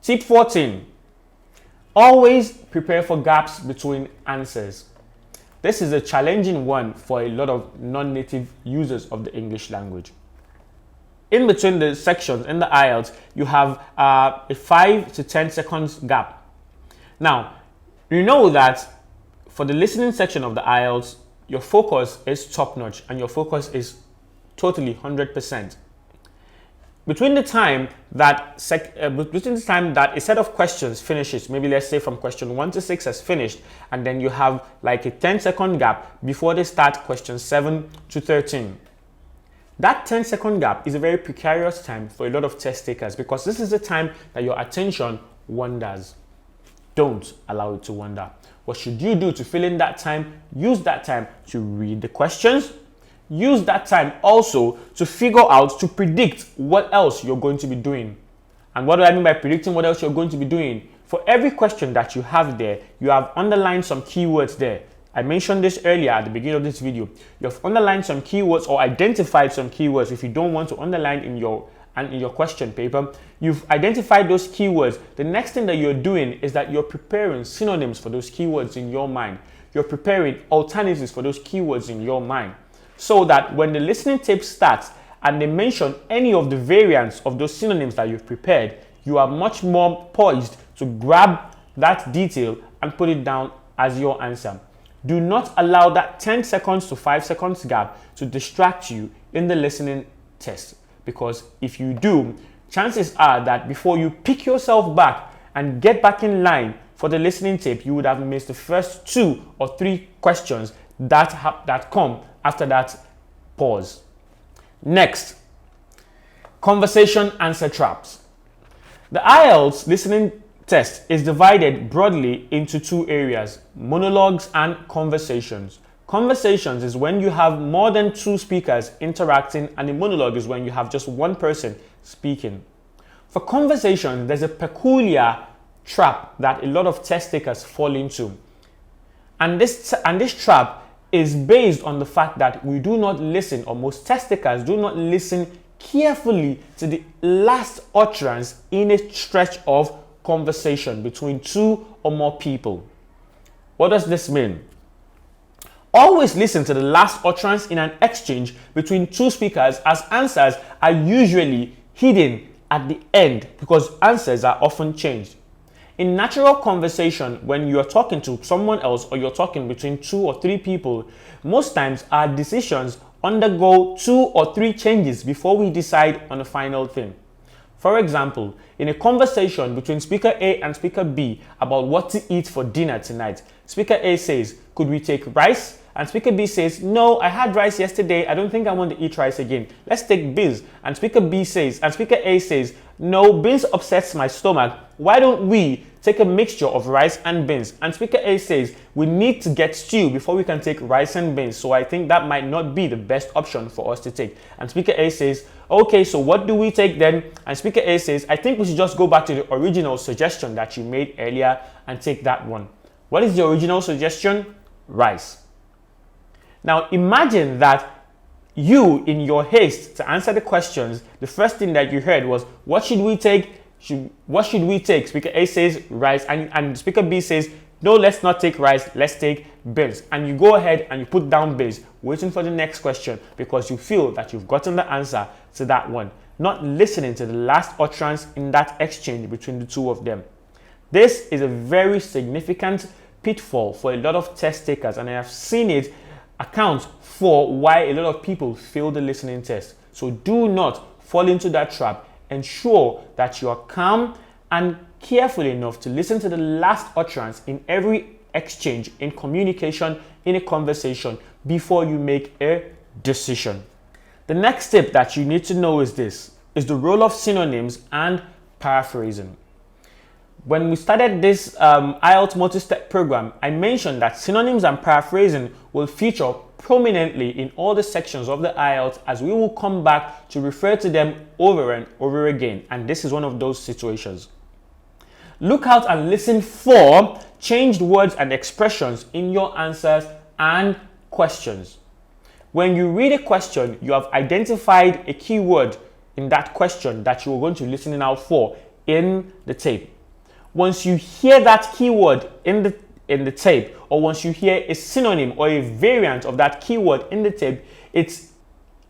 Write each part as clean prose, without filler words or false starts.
Tip 14. Always prepare for gaps between answers. This is a challenging one for a lot of non-native users of the English language. In between the sections in the IELTS, you have a 5 to 10 seconds gap. Now, you know that for the listening section of the IELTS, your focus is top-notch and your focus is totally 100%. Between the time that a set of questions finishes, maybe let's say from question 1 to 6 has finished, and then you have like a 10-second gap before they start question 7 to 13. That 10-second gap is a very precarious time for a lot of test takers because this is the time that your attention wanders. Don't allow it to wander. What should you do to fill in that time? Use that time to read the questions. Use that time also to figure out, to predict what else you're going to be doing. And what do I mean by predicting what else you're going to be doing? For every question that you have there, you have underlined some keywords there. I mentioned this earlier at the beginning of this video. You have underlined some keywords or identified some keywords. If you don't want to underline in your question paper, you've identified those keywords. The next thing that you're doing is that you're preparing synonyms for those keywords in your mind. You're preparing alternatives for those keywords in your mind, so that when the listening tape starts and they mention any of the variants of those synonyms that you've prepared, you are much more poised to grab that detail and put it down as your answer. Do not allow that 10 seconds to 5 seconds gap to distract you in the listening test, because if you do, chances are that before you pick yourself back and get back in line for the listening tape, you would have missed the first 2 or 3 questions that come after that pause. Next, conversation answer traps. The IELTS listening test is divided broadly into 2 areas: monologues and conversations. Conversations is when you have more than 2 speakers interacting, and a monologue is when you have just one person speaking. For conversation, there's a peculiar trap that a lot of test takers fall into. And this trap is based on the fact that we do not listen, or most test takers do not listen carefully to the last utterance in a stretch of conversation between 2 or more people. What does this mean? Always listen to the last utterance in an exchange between 2 speakers, as answers are usually hidden at the end because answers are often changed. In natural conversation, when you're talking to someone else or you're talking between 2 or 3 people, most times our decisions undergo 2 or 3 changes before we decide on a final thing. For example, in a conversation between speaker A and speaker B about what to eat for dinner tonight, speaker A says, "Could we take rice?" And speaker B says, "No, I had rice yesterday. I don't think I want to eat rice again. Let's take beans." And speaker A says, "No, beans upsets my stomach. Why don't we take a mixture of rice and beans?" And speaker A says, "We need to get stew before we can take rice and beans. So I think that might not be the best option for us to take." And speaker A says, "Okay, so what do we take then?" And speaker A says, "I think we should just go back to the original suggestion that you made earlier and take that one." What is the original suggestion? Rice. Now imagine that you, in your haste to answer the questions, the first thing that you heard was, "What should we take? What should we take?" Speaker A says rice, and speaker B says, "No, let's not take rice, let's take beans." And you go ahead and you put down beans, waiting for the next question because you feel that you've gotten the answer to that one, not listening to the last utterance in that exchange between the 2 of them. This is a very significant pitfall for a lot of test takers, and I have seen it account for why a lot of people fail the listening test. So do not fall into that trap. Ensure that you are calm and careful enough to listen to the last utterance in every exchange, in communication, in a conversation, before you make a decision. The next tip that you need to know is the role of synonyms and paraphrasing. When we started this IELTS multi-step program, I mentioned that synonyms and paraphrasing will feature prominently in all the sections of the IELTS, as we will come back to refer to them over and over again, and this is one of those situations. Look out and listen for changed words and expressions in your answers and questions. When you read a question, you have identified a key word in that question that you are going to listen out for in the tape. Once you hear that keyword in the tape, or once you hear a synonym or a variant of that keyword in the tape, it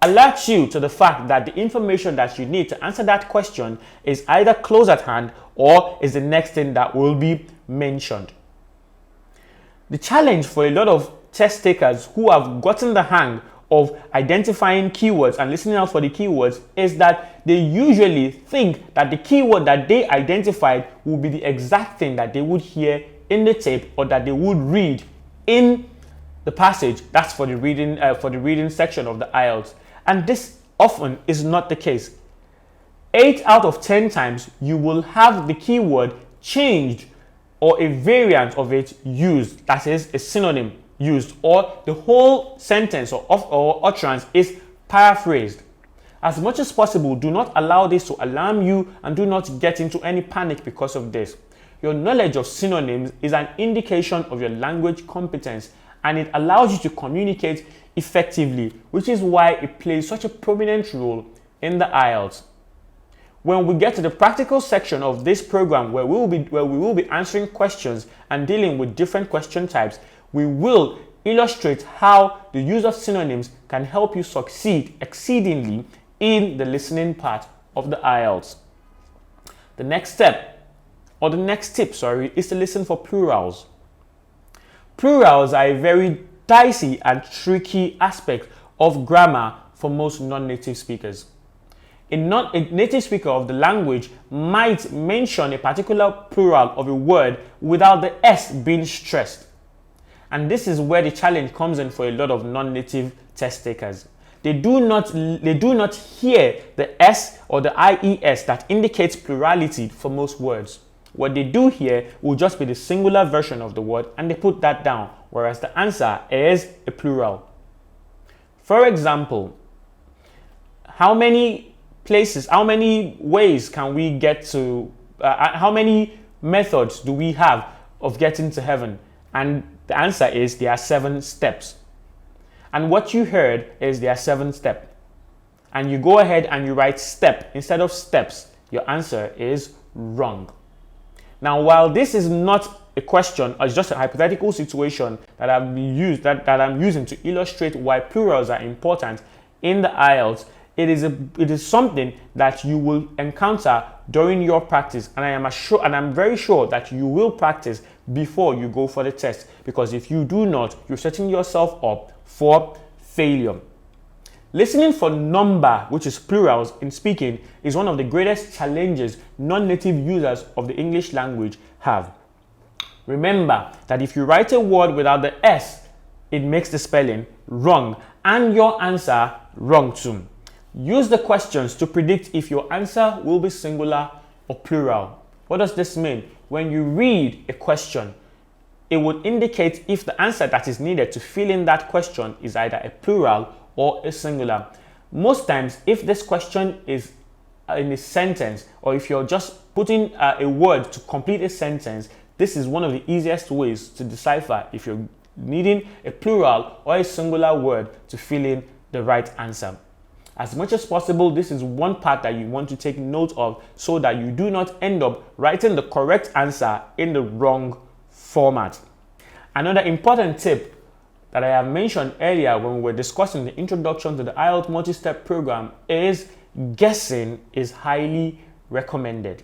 alerts you to the fact that the information that you need to answer that question is either close at hand or is the next thing that will be mentioned. The challenge for a lot of test takers who have gotten the hang of identifying keywords and listening out for the keywords is that they usually think that the keyword that they identified will be the exact thing that they would hear in the tape or that they would read in the passage. That's for the reading section of the IELTS. And this often is not the case. 8 out of 10 times you will have the keyword changed or a variant of it used, that is a synonym used, or the whole sentence or utterance is paraphrased. As much as possible, do not allow this to alarm you and do not get into any panic because of this. Your knowledge of synonyms is an indication of your language competence, and it allows you to communicate effectively, which is why it plays such a prominent role in the IELTS. When we get to the practical section of this program, where we will be answering questions and dealing with different question types, we will illustrate how the use of synonyms can help you succeed exceedingly in the listening part of the IELTS. The next step, or the next tip, is to listen for plurals. Plurals are a very dicey and tricky aspect of grammar for most non-native speakers. A native speaker of the language might mention a particular plural of a word without the S being stressed. And this is where the challenge comes in for a lot of non-native test takers. They do not hear the S or the IES that indicates plurality for most words. What they do here will just be the singular version of the word, and they put that down, whereas the answer is a plural. For example, how many ways can we get to, how many methods do we have of getting to heaven? And the answer is there are 7 steps. And what you heard is there are 7 steps. And you go ahead and you write step instead of steps. Your answer is wrong. Now, while this is not a question, or it's just a hypothetical situation that I'm using to illustrate why plurals are important in the IELTS, it is something that you will encounter during your practice, and I'm very sure that you will practice before you go for the test, because if you do not, you're setting yourself up for failure. Listening for number, which is plurals in speaking, is one of the greatest challenges non-native users of the English language have. Remember that if you write a word without the S, it makes the spelling wrong and your answer wrong too. Use the questions to predict if your answer will be singular or plural. What does this mean? When you read a question, it would indicate if the answer that is needed to fill in that question is either a plural or a singular. Most times, if this question is in a sentence, or if you're just putting a word to complete a sentence, this is one of the easiest ways to decipher if you're needing a plural or a singular word to fill in the right answer. As much as possible, this is one part that you want to take note of so that you do not end up writing the correct answer in the wrong format. Another important tip that I have mentioned earlier when we were discussing the introduction to the IELTS multi-step program is guessing is highly recommended.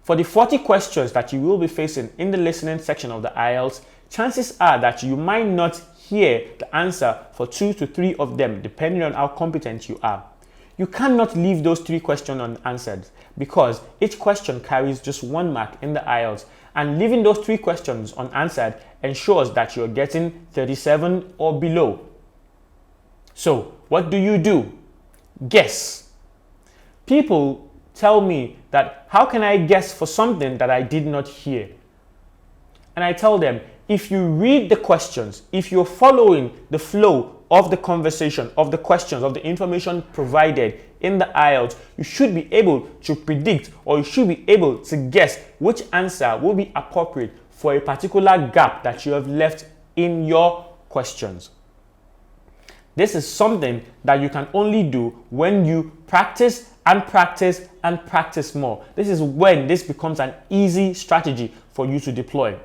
For the 40 questions that you will be facing in the listening section of the IELTS, chances are that you might not hear the answer for 2 to 3 of them, depending on how competent you are. You cannot leave those 3 questions unanswered because each question carries just 1 mark in the IELTS, and leaving those 3 questions unanswered ensures that you're getting 37 or below. So, what do? Guess. People tell me that how can I guess for something that I did not hear? And I tell them, if you read the questions, if you're following the flow of the conversation, of the questions, of the information provided in the IELTS, you should be able to predict, or you should be able to guess which answer will be appropriate for a particular gap that you have left in your questions. This is something that you can only do when you practice and practice and practice more. This is when this becomes an easy strategy for you to deploy.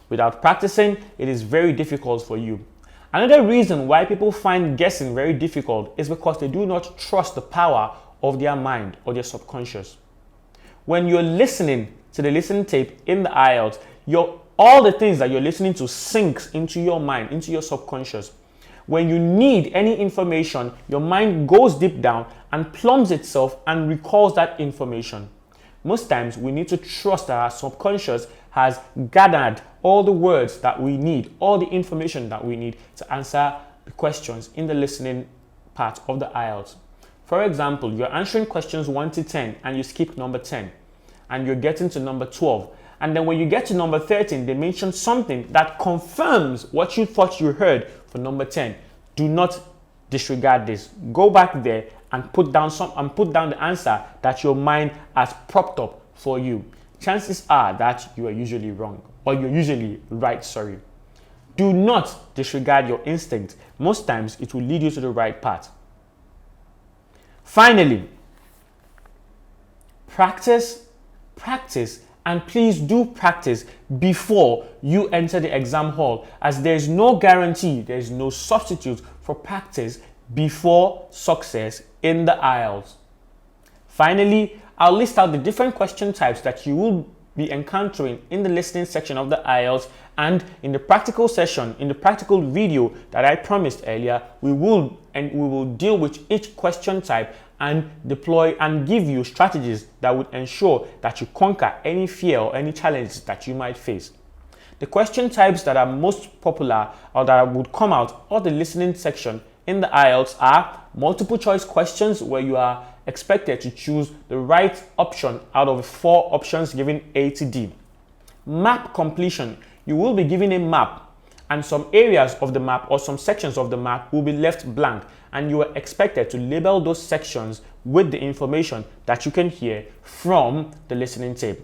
Without practicing, it is very difficult for you. Another reason why people find guessing very difficult is because they do not trust the power of their mind or their subconscious. When you're listening to the listening tape in the IELTS, all the things that you're listening to sinks into your mind, into your subconscious. When you need any information, your mind goes deep down and plumbs itself and recalls that information. Most times, we need to trust that our subconscious has gathered all the words that we need, all the information that we need to answer the questions in the listening part of the IELTS. For example, you're answering questions 1 to 10 and you skip number 10 and you're getting to number 12. And then when you get to number 13, they mention something that confirms what you thought you heard for number 10. Do not disregard this. Go back there and put down the answer that your mind has propped up for you. Chances are that you are usually wrong, or you're usually right, sorry. Do not disregard your instinct. Most times it will lead you to the right path. Finally, practice, and please do practice before you enter the exam hall, as there is no guarantee, there is no substitute for practice before success in the IELTS. Finally, I'll list out the different question types that you will be encountering in the listening section of the IELTS, and in the practical session, in the practical video that I promised earlier, we will deal with each question type and deploy and give you strategies that would ensure that you conquer any fear or any challenges that you might face. The question types that are most popular or that would come out of the listening section in the IELTS are multiple choice questions, where you are expected to choose the right option out of 4 options given A to D. Map completion. You will be given a map, and some areas of the map or some sections of the map will be left blank, and you are expected to label those sections with the information that you can hear from the listening tape.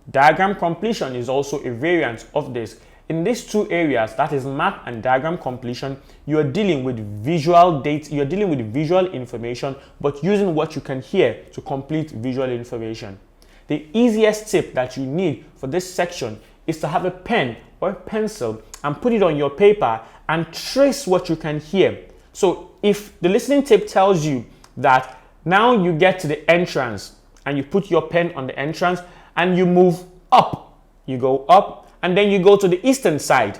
Diagram completion is also a variant of this. In these 2 areas, that is map and diagram completion, you are dealing with visual data, you are dealing with visual information, but using what you can hear to complete visual information. The easiest tip that you need for this section is to have a pen or a pencil and put it on your paper and trace what you can hear. So if the listening tape tells you that now you get to the entrance and you put your pen on the entrance and you move up, you go up, and then you go to the eastern side.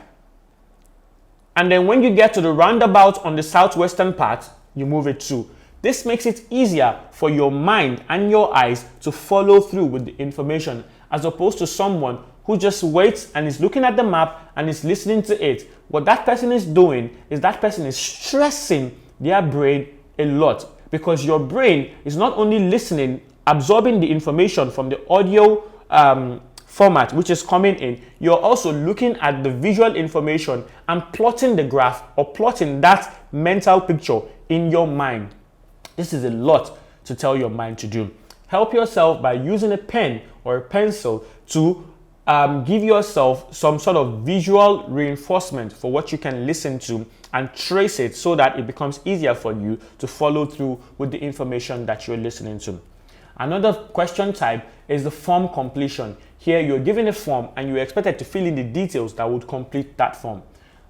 And then when you get to the roundabout on the southwestern part, you move it too. This makes it easier for your mind and your eyes to follow through with the information, as opposed to someone who just waits and is looking at the map and is listening to it. What that person is doing is that person is stressing their brain a lot, because your brain is not only listening, absorbing the information from the audio format which is coming in, you're also looking at the visual information and plotting the graph or plotting that mental picture in your mind. This is a lot to tell your mind to do. Help yourself by using a pen or a pencil to give yourself some sort of visual reinforcement for what you can listen to, and trace it so that it becomes easier for you to follow through with the information that you're listening to. Another question type is the form completion. Here you're given a form and you're expected to fill in the details that would complete that form.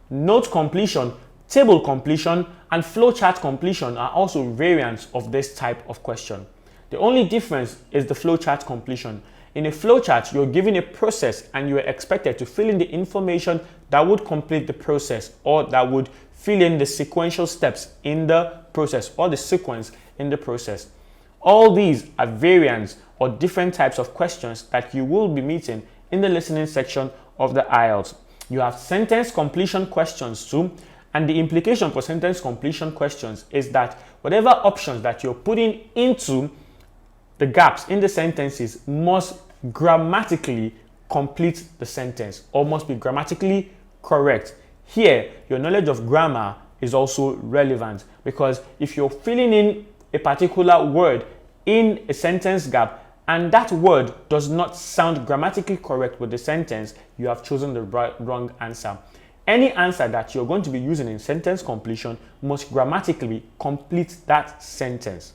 Note completion, table completion, and flowchart completion are also variants of this type of question. The only difference is the flowchart completion. In a flowchart, you're given a process and you are expected to fill in the information that would complete the process, or that would fill in the sequential steps in the process, or the sequence in the process. All these are variants or different types of questions that you will be meeting in the listening section of the IELTS. You have sentence completion questions too, and the implication for sentence completion questions is that whatever options that you're putting into the gaps in the sentences must grammatically complete the sentence, or must be grammatically correct. Here, your knowledge of grammar is also relevant, because if you're filling in a particular word in a sentence gap and that word does not sound grammatically correct with the sentence, you have chosen the wrong answer. Any answer that you're going to be using in sentence completion must grammatically complete that sentence.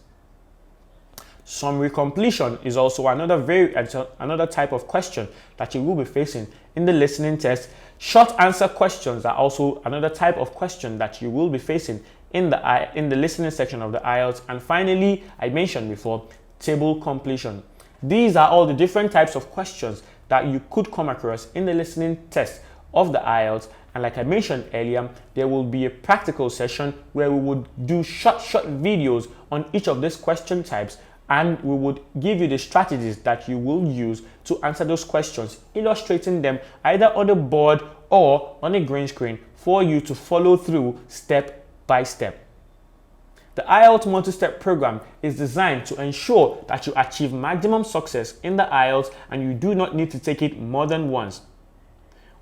Summary completion is also another type of question that you will be facing in the listening test. Short answer questions are also another type of question that you will be facing in the listening section of the IELTS. And finally, I mentioned before, table completion. These are all the different types of questions that you could come across in the listening test of the IELTS. And like I mentioned earlier, there will be a practical session where we would do short videos on each of these question types, and we would give you the strategies that you will use to answer those questions, illustrating them either on the board or on a green screen for you to follow through step by step. The IELTS multi-step program is designed to ensure that you achieve maximum success in the IELTS, and you do not need to take it more than once.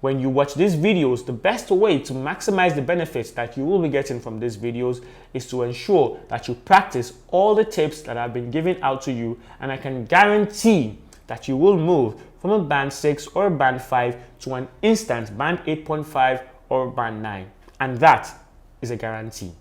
When you watch these videos, the best way to maximize the benefits that you will be getting from these videos is to ensure that you practice all the tips that have been given out to you, and I can guarantee that you will move from a band 6 or a band 5 to an instant band 8.5 or band 9, and that is a guarantee.